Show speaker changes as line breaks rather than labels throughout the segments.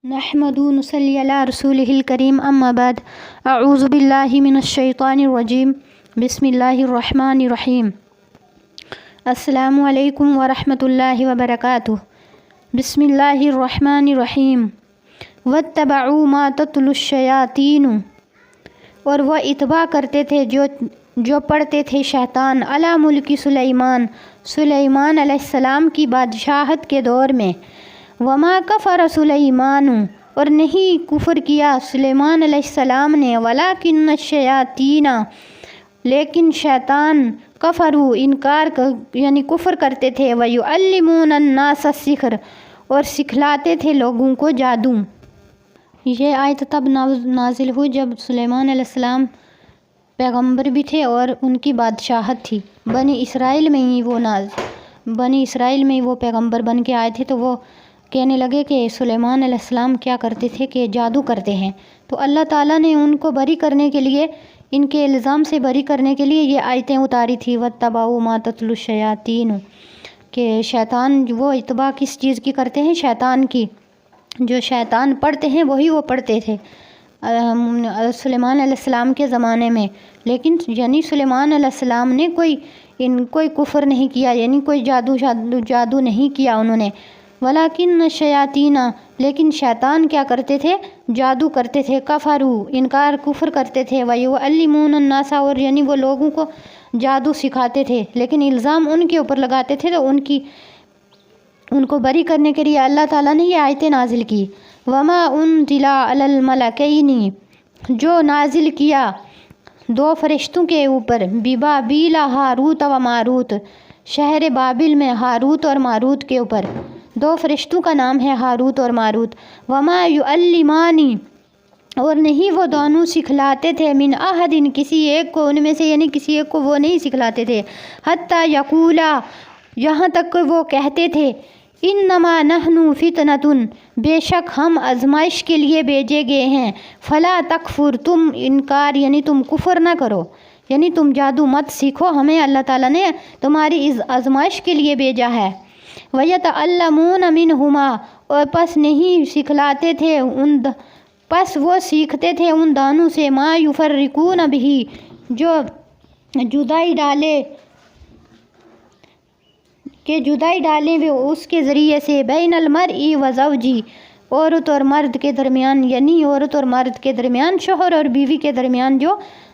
نحمد نصلی علی رسولہ الکریم اما بعد اعوذ باللہ من الشیطان الرجیم بسم اللہ الرحمن الرحیم السلام علیکم ورحمۃ اللہ وبرکاتہ بسم اللہ الرحمن الرحیم واتبعوا ما تتلو الشیاطین، اور وہ اتباع کرتے تھے جو پڑھتے تھے شیطان علی ملک سلیمان علیہ السلام کی بادشاہت کے دور میں۔ وما کفر سلیمان، اور نہیں کفر کیا سلیمان علیہ السلام نے، ولکن الشیاطین، لیکن شیطان، کفروا، یعنی کفر کرتے تھے، ویعلمون الناس السحر، اور سکھلاتے تھے لوگوں کو جادو۔ یہ آیت تب نازل ہوئی جب سلیمان علیہ السلام پیغمبر بھی تھے اور ان کی بادشاہت تھی۔ بنی اسرائیل میں ہی وہ پیغمبر بن کے آئے تھے، تو وہ کہنے لگے کہ سلیمان علیہ السلام کیا کرتے تھے کہ جادو کرتے ہیں، تو اللہ تعالیٰ نے ان کو بری کرنے کے لیے، ان کے الزام سے بری کرنے کے لیے یہ آیتیں اتاری تھی، واتبعوا ما تتلو الشیاطین، کہ شیطان وہ اتباع کس چیز کی کرتے ہیں؟ شیطان کی۔ جو شیطان پڑھتے ہیں وہی وہ پڑھتے تھے سلیمان علیہ السلام کے زمانے میں، لیکن یعنی سلیمان علیہ السلام نے کوئی کفر نہیں کیا، یعنی کوئی جادو نہیں کیا انہوں نے۔ ولیکن الشیاطین، لیکن شیطان کیا کرتے تھے؟ جادو کرتے تھے، کفر کرتے تھے، ویعلمون الناس، اور یعنی وہ لوگوں کو جادو سکھاتے تھے، لیکن الزام ان کے اوپر لگاتے تھے، تو ان کو بری کرنے کے لیے اللہ تعالیٰ نے یہ آیتیں نازل کی۔ وما انزل علی الملکین، جو نازل کیا دو فرشتوں کے اوپر، ببابیل ہاروت و ماروت، شہر بابل میں ہاروت اور ماروت کے اوپر، دو فرشتوں کا نام ہے ہاروت اور ماروت۔ وما یعلمان، اور نہیں وہ دونوں سکھلاتے تھے، من احد، کسی ایک کو، ان میں سے یعنی کسی ایک کو وہ نہیں سکھلاتے تھے، حتی یقولا، یہاں تک کہ وہ کہتے تھے، انما نحن فتنۃ، بے شک ہم آزمائش کے لیے بھیجے گئے ہیں، فلا تکفر، تم انکار یعنی تم کفر نہ کرو، یعنی تم جادو مت سیکھو، ہمیں اللہ تعالیٰ نے تمہاری اس آزمائش کے لیے بھیجا ہے۔ وَيَتَعَلَّمُونَ مِنْهُمَا، اور پس نہیں سکھلاتے تھے پس وہ سیکھتے تھے ان دانوں سے، ما یفرقون بہ، جو جدائی ڈالیں وہ اس کے ذریعے سے، بین المرء و زوجی، عورت اور مرد کے درمیان، یعنی عورت اور مرد کے درمیان، شوہر اور بیوی کے درمیان،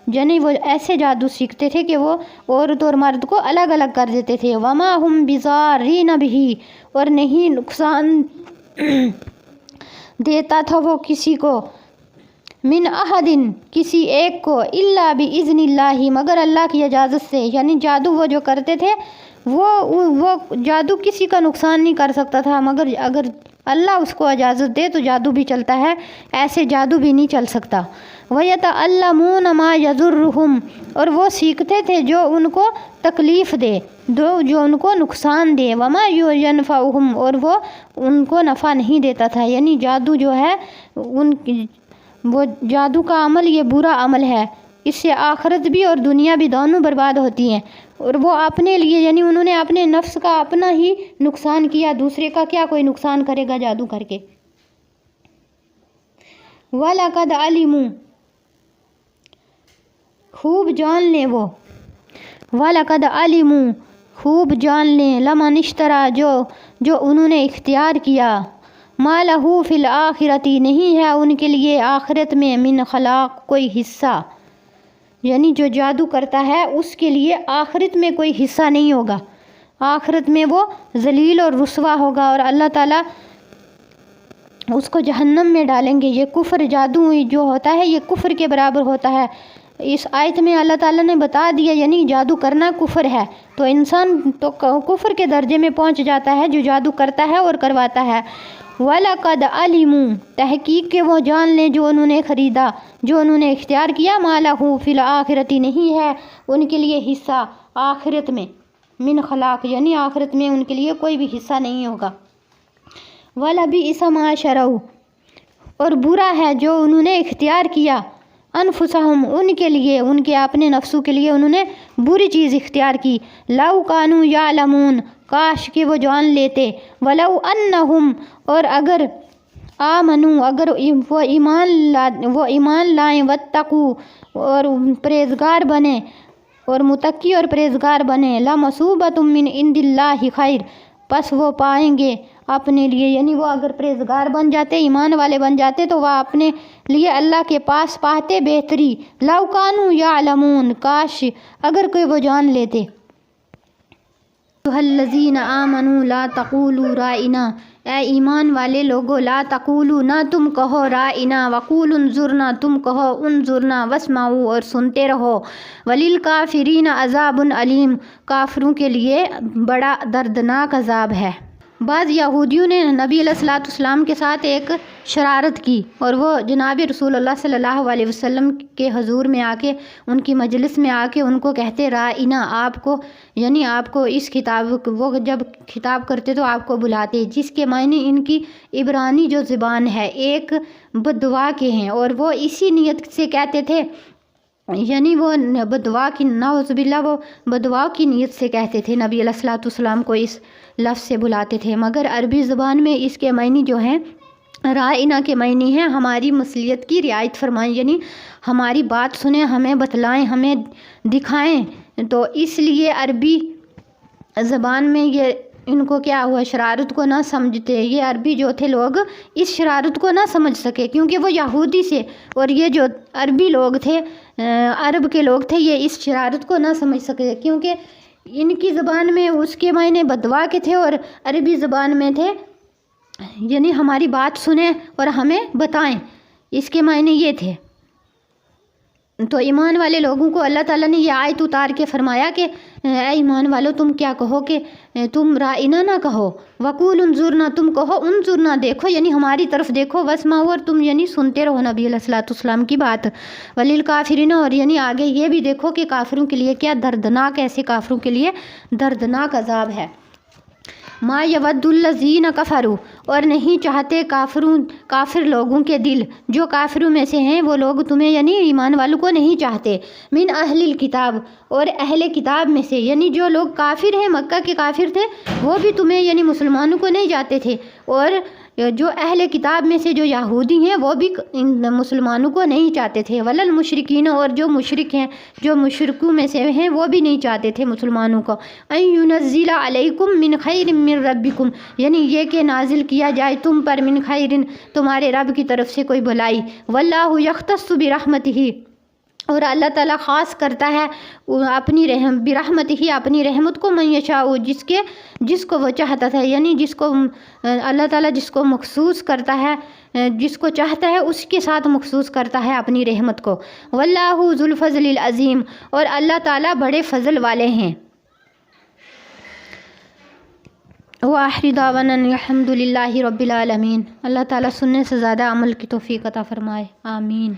یعنی وہ ایسے جادو سیکھتے تھے کہ وہ عورت اور مرد کو الگ الگ کر دیتے تھے۔ وما ہم بضارین بہ، اور نہیں نقصان دیتا تھا وہ کسی کو، من احد، کسی ایک کو، الا باذن اللہ، مگر اللہ کی اجازت سے، یعنی جادو وہ جو کرتے تھے وہ جادو کسی کا نقصان نہیں کر سکتا تھا، مگر اگر اللہ اس کو اجازت دے تو جادو بھی چلتا ہے، ایسے جادو بھی نہیں چل سکتا۔ وَيَتَعَلَّمُونَ مَا يَضُرُّهُمْ، اور وہ سیکھتے تھے جو ان کو تکلیف دے، جو ان کو نقصان دے، وَمَا يَنْفَعُهُمْ، اور وہ ان کو نفع نہیں دیتا تھا، یعنی جادو جو ہے وہ جادو کا عمل یہ برا عمل ہے، اس سے آخرت بھی اور دنیا بھی دونوں برباد ہوتی ہیں، اور وہ اپنے لیے یعنی انہوں نے اپنے نفس کا اپنا ہی نقصان کیا، دوسرے کا کیا کوئی نقصان کرے گا جادو کر کے۔ وَلَقَدْ عَلِمُوا، خوب جان لیں وہ، وَلَقَدْ عَلِمُوا، خوب جان لیں، لَمَنِ اشْتَرَىٰ، جو انہوں نے اختیار کیا، مَا لَهُ فِي الْآخِرَةِ، نہیں ہے ان کے لیے آخرت میں، من خلاق، کوئی حصہ، یعنی جو جادو کرتا ہے اس کے لیے آخرت میں کوئی حصہ نہیں ہوگا، آخرت میں وہ ذلیل اور رسوا ہوگا، اور اللہ تعالیٰ اس کو جہنم میں ڈالیں گے۔ یہ کفر، جادو جو ہوتا ہے یہ کفر کے برابر ہوتا ہے۔ اس آیت میں اللہ تعالیٰ نے بتا دیا، یعنی جادو کرنا کفر ہے، تو انسان تو کفر کے درجے میں پہنچ جاتا ہے جو جادو کرتا ہے اور کرواتا ہے۔ وَلَقَدْ عَلِمُوا، تحقیق کہ وہ جان لیں جو انہوں نے خریدا، جو انہوں نے اختیار کیا، مَا لَهُ فِي الْآخِرَةِ، نہیں ہے ان کے لیے حصہ آخرت میں، من خلاق، یعنی آخرت میں ان کے لیے کوئی بھی حصہ نہیں ہوگا۔ وَلَبِئْسَ مَا شَرَوْا، اور برا ہے جو انہوں نے اختیار کیا، انفسہم، ان کے لیے، ان کے اپنے نفسوں کے لیے انہوں نے بری چیز اختیار کی، لَوْ كَانُوا يَعْلَمُونَ، کاش کہ وہ جان لیتے، وَلَوْ أَنَّهُمْ، اور آمنو اگر وہ ایمان لائیں، واتقو اور پرہیزگار بنے، اور متقی اور پرہیزگار بنے، لمثوبۃ من عند اللہ خیر، پس وہ پائیں گے اپنے لیے، یعنی وہ اگر پرہیزگار بن جاتے، ایمان والے بن جاتے، تو وہ اپنے لیے اللہ کے پاس پاتے بہتری، لو کانوا یعلمون، کاش اگر کوئی وہ جان لیتے۔ الذین آمنوا لا تقولوا رائنا، اے ایمان والے لوگو، لا تقولوا نہ تم کہو رائنا، وقولوا انظرنا، تم کہو انظرنا، واسمعوا اور سنتے رہو، وللکافرین عذاب علیم، کافروں کے لیے بڑا دردناک عذاب ہے۔ بعض یہودیوں نے نبی علیہ الصلوۃ والسلام کے ساتھ ایک شرارت کی، اور وہ جناب رسول اللہ صلی اللہ علیہ وسلم کے حضور میں آ کے، ان کی مجلس میں آ کے ان کو کہتے رائنا، آپ کو یعنی آپ کو اس خطاب، وہ جب خطاب کرتے تو آپ کو بلاتے، جس کے معنی ان کی عبرانی جو زبان ہے ایک بددعا کے ہیں، اور وہ اسی نیت سے کہتے تھے، یعنی وہ بددعا کی، نعوذ باللہ، وہ بددعا کی نیت سے کہتے تھے، نبی علیہ الصلوۃ والسلام کو اس لفظ سے بلاتے تھے، مگر عربی زبان میں اس کے معنی جو ہیں رائنا کے معنی ہے ہماری مصلحت کی رعایت فرمائیں، یعنی ہماری بات سنیں، ہمیں بتلائیں، ہمیں دکھائیں۔ تو اس لیے عربی زبان میں یہ ان کو کیا ہوا، شرارت کو نہ سمجھتے، یہ عربی جو تھے لوگ اس شرارت کو نہ سمجھ سکے، کیونکہ وہ یہودی سے، اور یہ جو عربی لوگ تھے، عرب کے لوگ تھے، یہ اس شرارت کو نہ سمجھ سکے، کیونکہ ان کی زبان میں اس کے معنی بددعا کے تھے، اور عربی زبان میں تھے یعنی ہماری بات سنیں اور ہمیں بتائیں، اس کے معنی یہ تھے۔ تو ایمان والے لوگوں کو اللہ تعالیٰ نے یہ آیت اتار کے فرمایا کہ اے ایمان والو، تم کیا کہو کہ تم رائنا نہ کہو، وقول انظرنا، تم کہو انظرنا، دیکھو، یعنی ہماری طرف دیکھو، واسمعوا اور تم یعنی سنتے رہو نبی علیہ الصلوۃ والسلام کی بات، وللکافرین اور یعنی آگے یہ بھی دیکھو کہ کافروں کے لیے کیا دردناک، ایسے کافروں کے لیے دردناک عذاب ہے۔ ما یود الذین کفروا، اور نہیں چاہتے کافر لوگوں کے دل، جو کافروں میں سے ہیں وہ لوگ تمہیں یعنی ایمان والوں کو نہیں چاہتے، من اہل الکتاب، اور اہل کتاب میں سے، یعنی جو لوگ کافر ہیں، مکہ کے کافر تھے، وہ بھی تمہیں یعنی مسلمانوں کو نہیں چاہتے تھے، اور جو اہل کتاب میں سے جو یہودی ہیں وہ بھی مسلمانوں کو نہیں چاہتے تھے، وللمشرکین، اور جو مشرک ہیں، جو مشرکوں میں سے ہیں، وہ بھی نہیں چاہتے تھے مسلمانوں کو، ان ینزل علیکم من خیر من ربکم، یعنی یہ کہ نازل کیا جائے تم پر، من خیر، تمہارے رب کی طرف سے کوئی بھلائی، واللہ یختص برحمتہ، اور اللہ تعالیٰ خاص کرتا ہے اپنی برحمتہ ہی، اپنی رحمت کو، من یشاء، جس کو وہ چاہتا تھا، یعنی جس کو اللہ تعالیٰ جس کو مخصوص کرتا ہے، جس کو چاہتا ہے اس کے ساتھ مخصوص کرتا ہے اپنی رحمت کو، واللہ ذو الفضل العظیم، اور اللہ تعالیٰ بڑے فضل والے ہیں۔ وآخر دعوانا الحمد للہ رب العالمین۔ اللہ تعالیٰ سننے سے زیادہ عمل کی توفیق عطا فرمائے، آمین۔